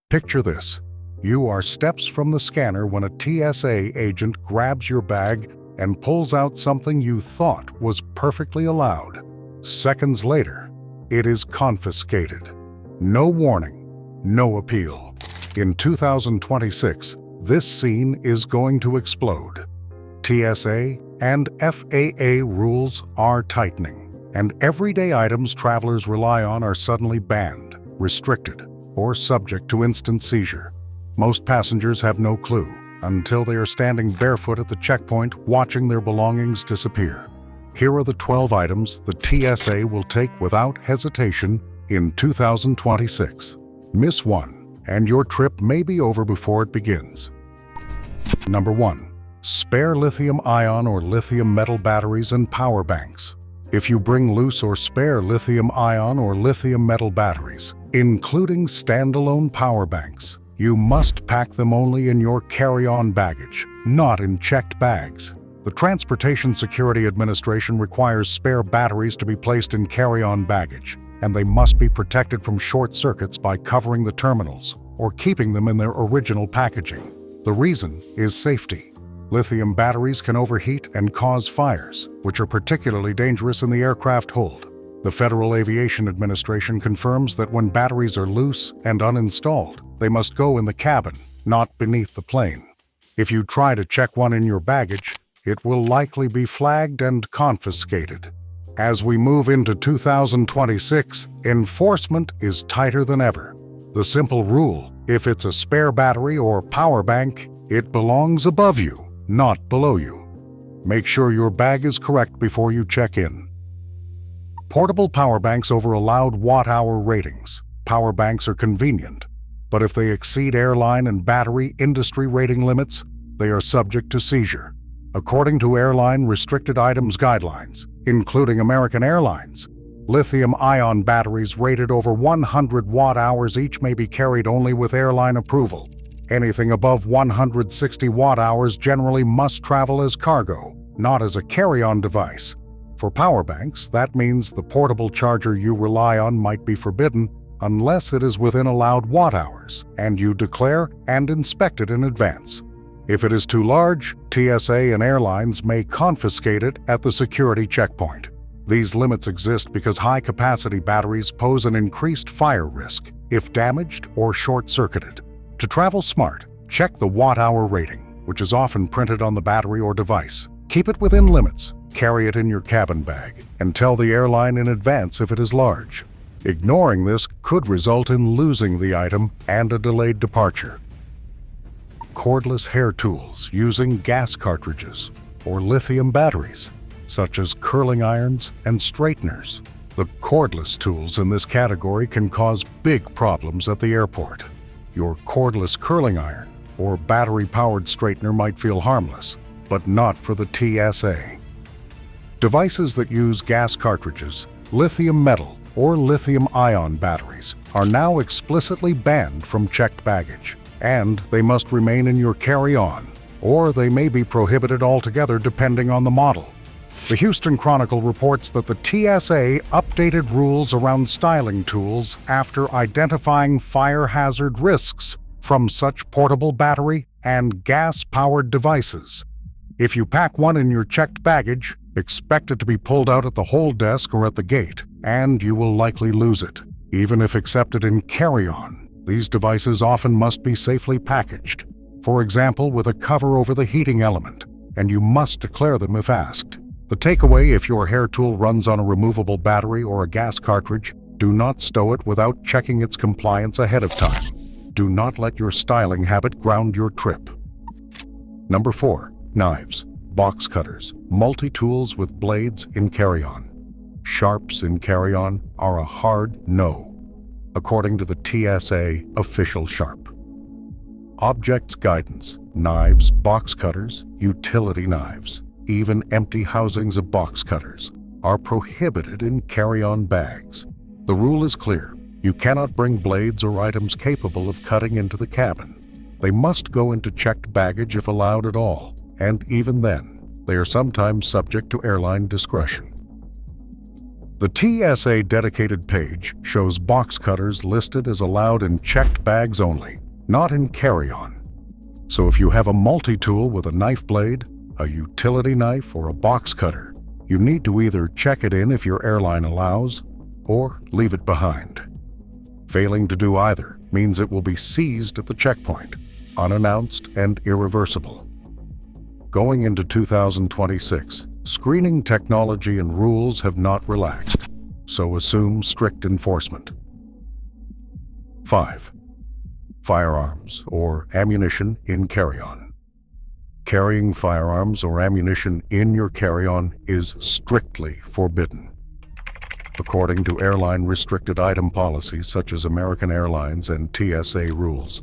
Picture this. You are steps from the scanner when a TSA agent grabs your bag and pulls out something you thought was perfectly allowed. Seconds later, it is confiscated. No warning, no appeal. In 2026, this scene is going to explode. TSA and FAA rules are tightening, and everyday items travelers rely on are suddenly banned, restricted, or subject to instant seizure. Most passengers have no clue until they are standing barefoot at the checkpoint watching their belongings disappear. Here are the 12 items the TSA will take without hesitation in 2026. Miss one, and your trip may be over before it begins. Number 1. Spare lithium-ion or lithium metal batteries and power banks. If you bring loose or spare lithium-ion or lithium metal batteries, including standalone power banks, you must pack them only in your carry-on baggage, not in checked bags. The Transportation Security Administration requires spare batteries to be placed in carry-on baggage, and they must be protected from short circuits by covering the terminals or keeping them in their original packaging. The reason is safety. Lithium batteries can overheat and cause fires, which are particularly dangerous in the aircraft hold. The Federal Aviation Administration confirms that when batteries are loose and uninstalled, they must go in the cabin, not beneath the plane. If you try to check one in your baggage, it will likely be flagged and confiscated. As we move into 2026, enforcement is tighter than ever. The simple rule: if it's a spare battery or power bank, it belongs above you, not below you. Make sure your bag is correct before you check in. Portable power banks over allowed watt-hour ratings. Power banks are convenient, but if they exceed airline and battery industry rating limits, they are subject to seizure. According to Airline Restricted Items Guidelines, including American Airlines, lithium-ion batteries rated over 100 watt-hours each may be carried only with airline approval. Anything above 160 watt-hours generally must travel as cargo, not as a carry-on device. For power banks, that means the portable charger you rely on might be forbidden unless it is within allowed watt-hours and you declare and inspect it in advance. If it is too large, TSA and airlines may confiscate it at the security checkpoint. These limits exist because high-capacity batteries pose an increased fire risk if damaged or short-circuited. To travel smart, check the watt-hour rating, which is often printed on the battery or device. Keep it within limits, carry it in your cabin bag, and tell the airline in advance if it is large. Ignoring this could result in losing the item and a delayed departure. Cordless hair tools using gas cartridges or lithium batteries, such as curling irons and straighteners. The cordless tools in this category can cause big problems at the airport. Your cordless curling iron or battery-powered straightener might feel harmless, but not for the TSA. Devices that use gas cartridges, lithium metal, or lithium-ion batteries are now explicitly banned from checked baggage, and they must remain in your carry-on, or they may be prohibited altogether depending on the model. The Houston Chronicle reports that the TSA updated rules around styling tools after identifying fire hazard risks from such portable battery and gas-powered devices. If you pack one in your checked baggage, expect it to be pulled out at the hold desk or at the gate, and you will likely lose it. Even if accepted in carry-on, these devices often must be safely packaged, for example with a cover over the heating element, and you must declare them if asked. The takeaway: if your hair tool runs on a removable battery or a gas cartridge, do not stow it without checking its compliance ahead of time. Do not let your styling habit ground your trip. Number 4. Knives, box cutters, multi-tools with blades in carry-on. Sharps in carry-on are a hard no, according to the TSA official sharp. Objects guidance: knives, box cutters, utility knives, even empty housings of box cutters are prohibited in carry-on bags. The rule is clear: you cannot bring blades or items capable of cutting into the cabin. They must go into checked baggage if allowed at all, and even then, they are sometimes subject to airline discretion. The TSA dedicated page shows box cutters listed as allowed in checked bags only, not in carry-on. So if you have a multi-tool with a knife blade, a utility knife, or a box cutter, you need to either check it in if your airline allows, or leave it behind. Failing to do either means it will be seized at the checkpoint, unannounced and irreversible. Going into 2026, screening technology and rules have not relaxed, so assume strict enforcement. 5. Firearms or ammunition in carry-on. Carrying firearms or ammunition in your carry-on is strictly forbidden. According to airline restricted item policies such as American Airlines and TSA rules,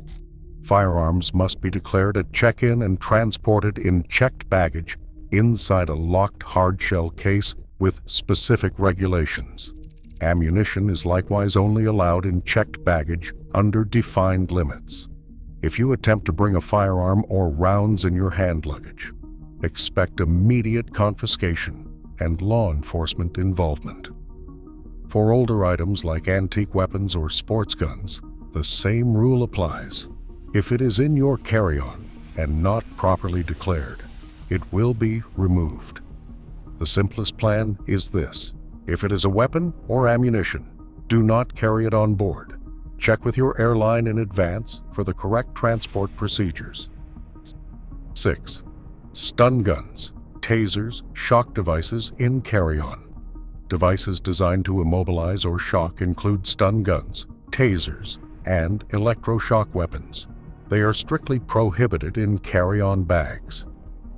firearms must be declared at check-in and transported in checked baggage inside a locked hard-shell case with specific regulations. Ammunition is likewise only allowed in checked baggage under defined limits. If you attempt to bring a firearm or rounds in your hand luggage, expect immediate confiscation and law enforcement involvement. For older items like antique weapons or sports guns, the same rule applies. If it is in your carry-on and not properly declared, it will be removed. The simplest plan is this. If it is a weapon or ammunition, do not carry it on board. Check with your airline in advance for the correct transport procedures. 6. Stun guns, tasers, shock devices in carry-on. Devices designed to immobilize or shock include stun guns, tasers, and electroshock weapons. They are strictly prohibited in carry-on bags,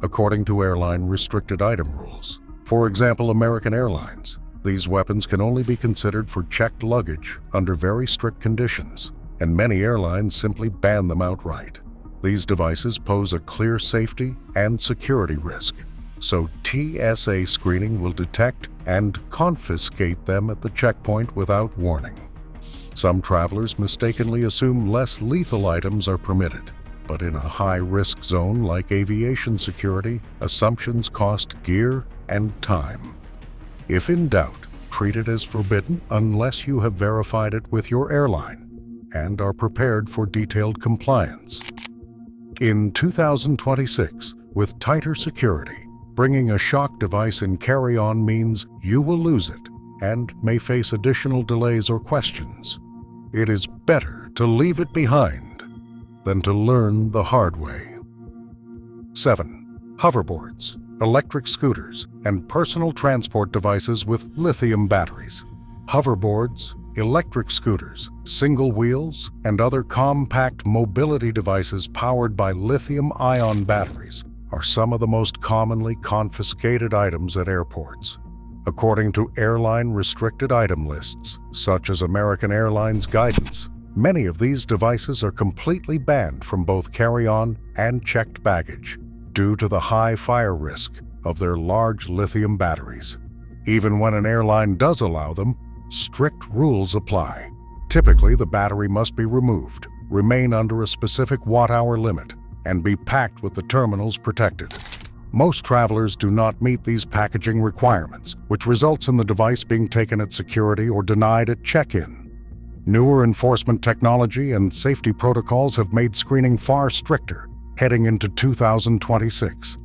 according to airline restricted item rules. For example, American Airlines. These weapons can only be considered for checked luggage under very strict conditions, and many airlines simply ban them outright. These devices pose a clear safety and security risk, so TSA screening will detect and confiscate them at the checkpoint without warning. Some travelers mistakenly assume less lethal items are permitted, but in a high-risk zone like aviation security, assumptions cost gear and time. If in doubt, treat it as forbidden unless you have verified it with your airline and are prepared for detailed compliance. In 2026, with tighter security, bringing a shock device in carry-on means you will lose it and may face additional delays or questions. It is better to leave it behind than to learn the hard way. 7. Hoverboards, electric scooters, and personal transport devices with lithium batteries. Hoverboards, electric scooters, single wheels, and other compact mobility devices powered by lithium-ion batteries are some of the most commonly confiscated items at airports. According to airline restricted item lists, such as American Airlines guidance, many of these devices are completely banned from both carry-on and checked baggage, due to the high fire risk of their large lithium batteries. Even when an airline does allow them, strict rules apply. Typically, the battery must be removed, remain under a specific watt-hour limit, and be packed with the terminals protected. Most travelers do not meet these packaging requirements, which results in the device being taken at security or denied at check-in. Newer enforcement technology and safety protocols have made screening far stricter, heading into 2026.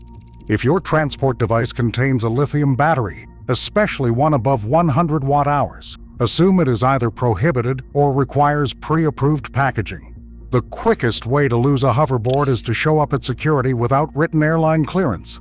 If your transport device contains a lithium battery, especially one above 100 watt-hours, assume it is either prohibited or requires pre-approved packaging. The quickest way to lose a hoverboard is to show up at security without written airline clearance.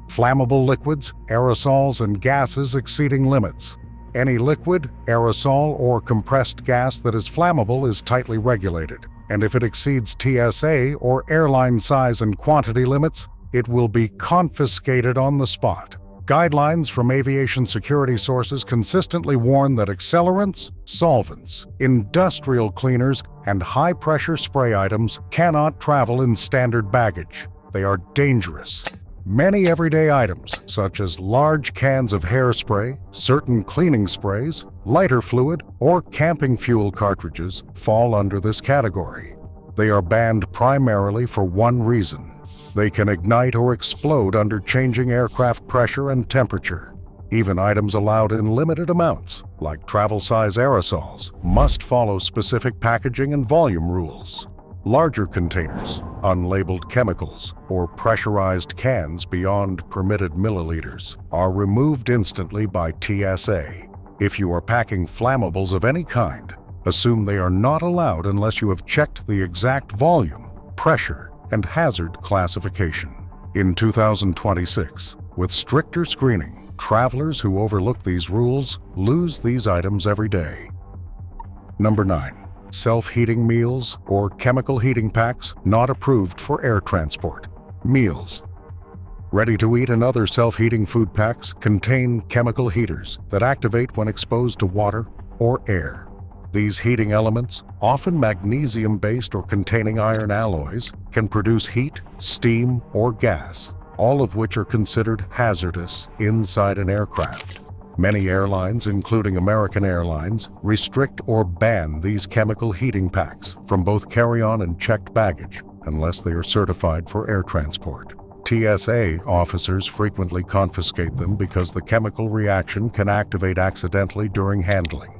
Flammable liquids, aerosols, and gases exceeding limits. Any liquid, aerosol, or compressed gas that is flammable is tightly regulated, and if it exceeds TSA or airline size and quantity limits, it will be confiscated on the spot. Guidelines from aviation security sources consistently warn that accelerants, solvents, industrial cleaners, and high-pressure spray items cannot travel in standard baggage. They are dangerous. Many everyday items, such as large cans of hairspray, certain cleaning sprays, lighter fluid, or camping fuel cartridges, fall under this category. They are banned primarily for one reason. They can ignite or explode under changing aircraft pressure and temperature. Even items allowed in limited amounts, like travel-size aerosols, must follow specific packaging and volume rules. Larger containers, unlabeled chemicals, or pressurized cans beyond permitted milliliters are removed instantly by TSA. If you are packing flammables of any kind, assume they are not allowed unless you have checked the exact volume, pressure, and hazard classification. In 2026, with stricter screening, travelers who overlook these rules lose these items every day. Number 9. Self-heating meals or chemical heating packs not approved for air transport. Meals. Ready-to-eat and other self-heating food packs contain chemical heaters that activate when exposed to water or air. These heating elements, often magnesium-based or containing iron alloys, can produce heat, steam, or gas, all of which are considered hazardous inside an aircraft. Many airlines, including American Airlines, restrict or ban these chemical heating packs from both carry-on and checked baggage unless they are certified for air transport. TSA officers frequently confiscate them because the chemical reaction can activate accidentally during handling.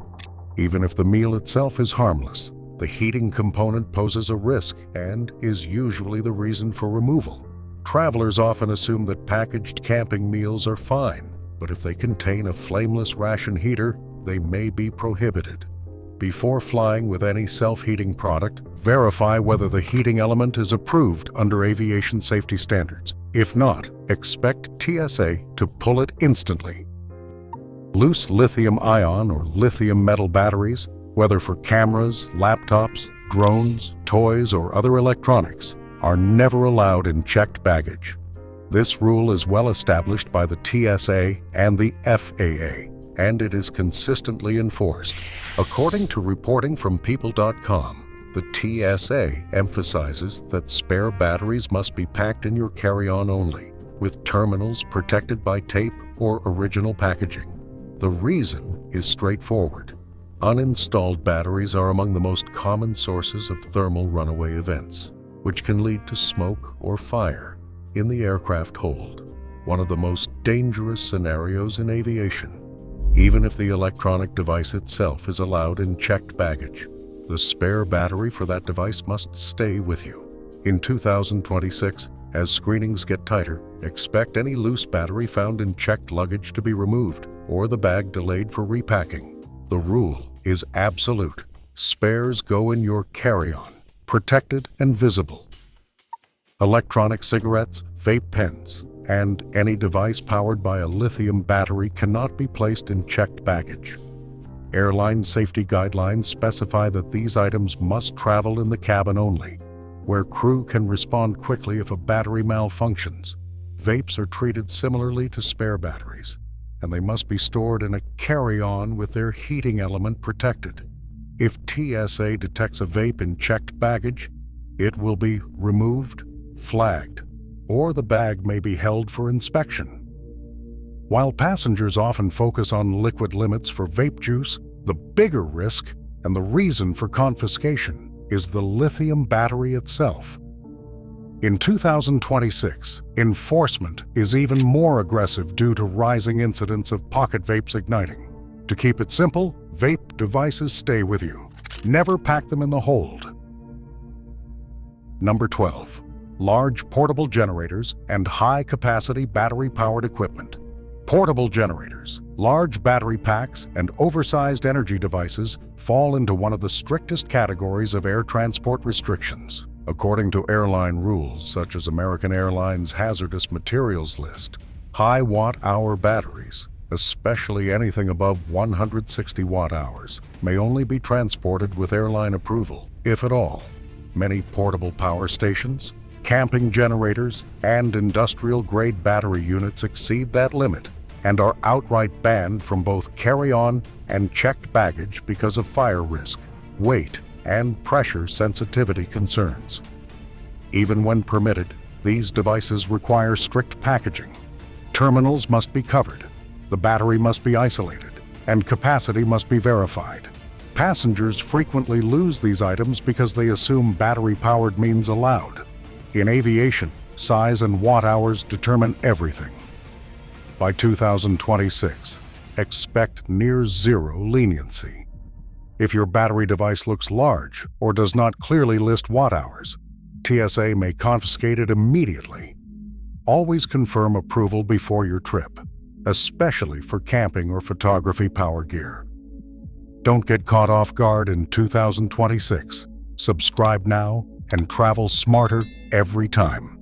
Even if the meal itself is harmless, the heating component poses a risk and is usually the reason for removal. Travelers often assume that packaged camping meals are fine, but if they contain a flameless ration heater, they may be prohibited. Before flying with any self-heating product, verify whether the heating element is approved under aviation safety standards. If not, expect TSA to pull it instantly. Loose lithium-ion or lithium metal batteries, whether for cameras, laptops, drones, toys, or other electronics, are never allowed in checked baggage. This rule is well established by the TSA and the FAA, and it is consistently enforced. According to reporting from People.com, the TSA emphasizes that spare batteries must be packed in your carry-on only, with terminals protected by tape or original packaging. The reason is straightforward. Uninstalled batteries are among the most common sources of thermal runaway events, which can lead to smoke or fire in the aircraft hold, one of the most dangerous scenarios in aviation. Even if the electronic device itself is allowed in checked baggage, the spare battery for that device must stay with you. In 2026, as screenings get tighter, expect any loose battery found in checked luggage to be removed or the bag delayed for repacking. The rule is absolute. Spares go in your carry-on, protected and visible. Electronic cigarettes, vape pens, and any device powered by a lithium battery cannot be placed in checked baggage. Airline safety guidelines specify that these items must travel in the cabin only, where crew can respond quickly if a battery malfunctions. Vapes are treated similarly to spare batteries, and they must be stored in a carry-on with their heating element protected. If TSA detects a vape in checked baggage, it will be removed, flagged, or the bag may be held for inspection. While passengers often focus on liquid limits for vape juice, the bigger risk and the reason for confiscation is the lithium battery itself. In 2026, enforcement is even more aggressive due to rising incidents of pocket vapes igniting. To keep it simple, vape devices stay with you. Never pack them in the hold. Number 12. Large portable generators and high-capacity battery-powered equipment. Portable generators, large battery packs, and oversized energy devices fall into one of the strictest categories of air transport restrictions. According to airline rules such as American Airlines' hazardous materials list, high watt-hour batteries, especially anything above 160 watt-hours, may only be transported with airline approval, if at all. Many portable power stations, camping generators, and industrial-grade battery units exceed that limit and are outright banned from both carry-on and checked baggage because of fire risk, weight, and pressure sensitivity concerns. Even when permitted, these devices require strict packaging. Terminals must be covered, the battery must be isolated, and capacity must be verified. Passengers frequently lose these items because they assume battery-powered means allowed. In aviation, size and watt-hours determine everything. By 2026, expect near zero leniency. If your battery device looks large or does not clearly list watt hours, TSA may confiscate it immediately. Always confirm approval before your trip, especially for camping or photography power gear. Don't get caught off guard in 2026. Subscribe now and travel smarter every time.